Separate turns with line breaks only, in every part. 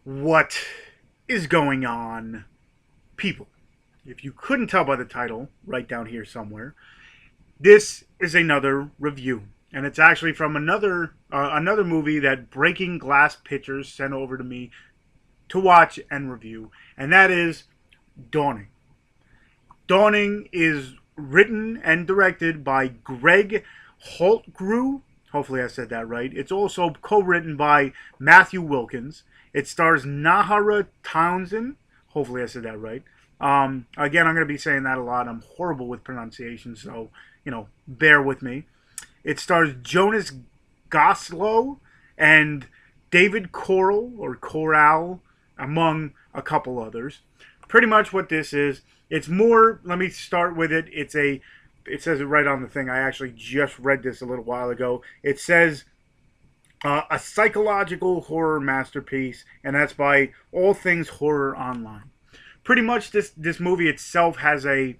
What is going on, people? If you couldn't tell by the title, right down here somewhere, this is another review, and it's actually from another movie that Breaking Glass Pictures sent over to me to watch and review, and that is Dawning. Dawning is written and directed by Gregg Holtgrewe. Hopefully, I said that right. It's also co-written by Matthew Wilkins. It stars Najarra Townsend. Hopefully, I said that right. Again, I'm going to be saying that a lot. I'm horrible with pronunciation, so bear with me. It stars Jonas Goslow and David Corral, among a couple others. Pretty much what this is, it's more. Let me start with it. It says it right on the thing. I actually just read this a little while ago. It says a psychological horror masterpiece, and that's by All Things Horror Online. Pretty much, this movie itself has a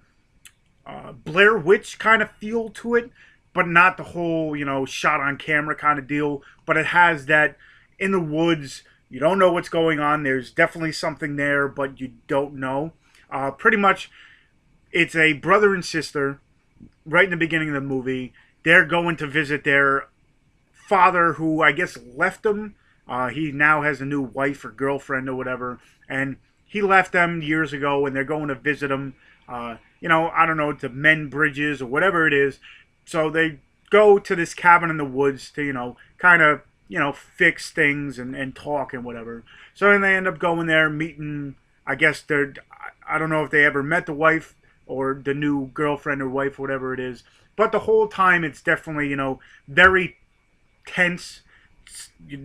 Blair Witch kind of feel to it, but not the whole shot on camera kind of deal. But it has that in the woods. You don't know what's going on. There's definitely something there, but you don't know. Pretty much, it's a brother and sister. Right in the beginning of the movie, they're going to visit their father, who I guess left them. He now has a new wife or girlfriend or whatever, and he left them years ago, and they're going to visit him. I don't know, to mend bridges or whatever it is. So they go to this cabin in the woods to, kind of, fix things and talk and whatever. So then they end up going there, meeting, I guess I don't know if they ever met the wife or the new girlfriend or wife, whatever it is. But the whole time it's definitely, very tense.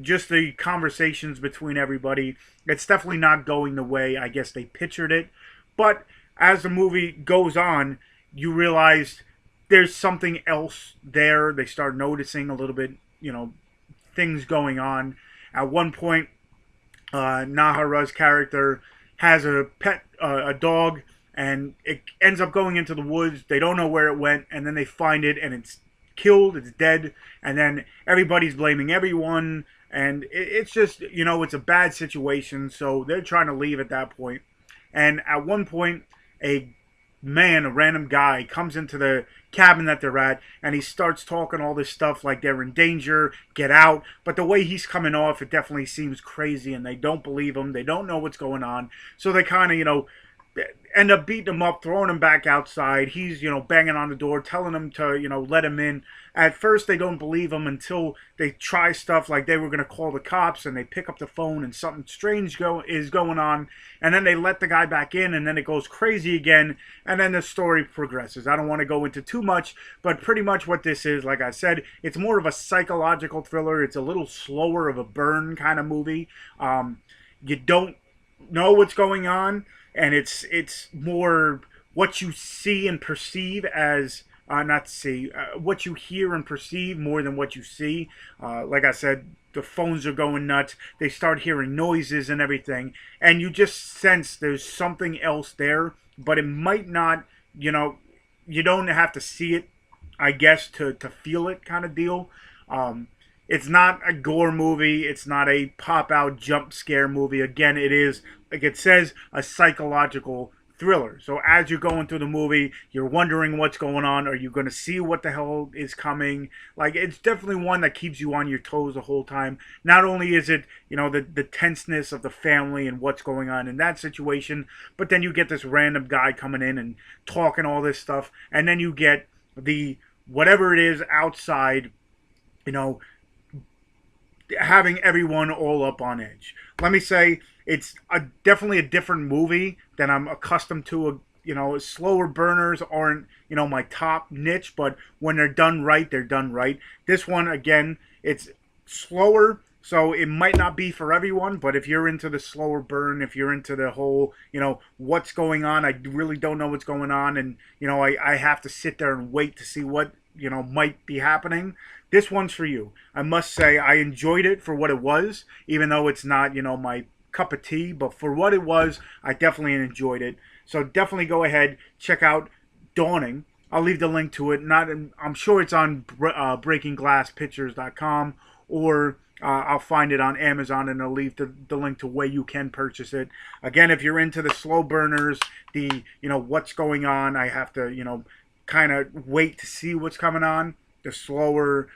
Just the conversations between everybody. It's definitely not going the way I guess they pictured it. But as the movie goes on, you realize there's something else there. They start noticing a little bit, things going on. At one point, Nahara's character has a pet, a dog, and it ends up going into the woods. They don't know where it went, and then they find it, and it's killed, it's dead, and then everybody's blaming everyone, and it's just, it's a bad situation, so they're trying to leave at that point. And at one point, a random guy, comes into the cabin that they're at, and he starts talking all this stuff like they're in danger, get out. But the way he's coming off, it definitely seems crazy, and they don't believe him. They don't know what's going on. So they kind of, end up beating him up, throwing him back outside. He's, banging on the door, telling them to, let him in. At first, they don't believe him until they try stuff like they were going to call the cops, and they pick up the phone, and something strange is going on. And then they let the guy back in, and then it goes crazy again, and then the story progresses. I don't want to go into too much, but pretty much what this is, like I said, it's more of a psychological thriller. It's a little slower of a burn kind of movie. You don't know what's going on, and it's more what you see and perceive as not see what you hear and perceive more than what you see. Like I said, the phones are going nuts. They start hearing noises and everything, and you just sense there's something else there, but it might not. You don't have to see it, I guess, to feel it kind of deal. It's not a gore movie. It's not a pop-out jump scare movie. Again, it is, like it says, a psychological thriller. So as you're going through the movie, you're wondering what's going on. Are you going to see what the hell is coming? Like, it's definitely one that keeps you on your toes the whole time. Not only is it, the tenseness of the family and what's going on in that situation, but then you get this random guy coming in and talking all this stuff. And then you get the, whatever it is outside, having everyone all up on edge. Let me say, it's definitely a different movie than I'm accustomed to. Slower burners aren't, my top niche, but when they're done right, they're done right. This one, again, it's slower, so it might not be for everyone, but if you're into the slower burn, if you're into the whole, what's going on, I really don't know what's going on, and, I have to sit there and wait to see what, might be happening. This one's for you. I must say, I enjoyed it for what it was, even though it's not, my cup of tea, but for what it was, I definitely enjoyed it. So definitely go ahead, check out Dawning. I'll leave the link to it. I'm sure it's on breakingglasspictures.com or I'll find it on Amazon, and I'll leave the link to where you can purchase it. Again, if you're into the slow burners, the what's going on, I have to kind of wait to see what's coming on. The slower,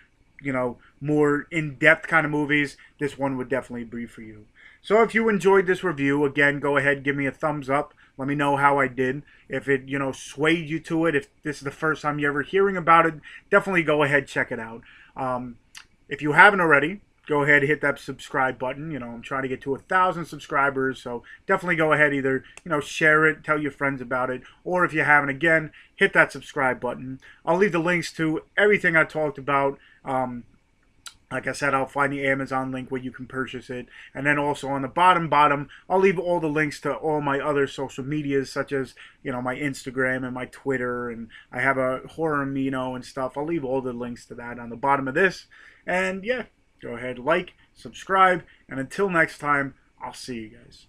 more in-depth kind of movies, this one would definitely be for you. So if you enjoyed this review, again, go ahead, give me a thumbs up. Let me know how I did. If it, swayed you to it, if this is the first time you're ever hearing about it, definitely go ahead, check it out. If you haven't already, go ahead, hit that subscribe button. I'm trying to get to 1,000 subscribers, so definitely go ahead, either, share it, tell your friends about it, or if you haven't, again, hit that subscribe button. I'll leave the links to everything I talked about. Like I said, I'll find the Amazon link where you can purchase it. And then also on the bottom, I'll leave all the links to all my other social medias, such as, my Instagram and my Twitter. And I have a Horror Amino and stuff. I'll leave all the links to that on the bottom of this. And yeah, go ahead, like, subscribe. And until next time, I'll see you guys.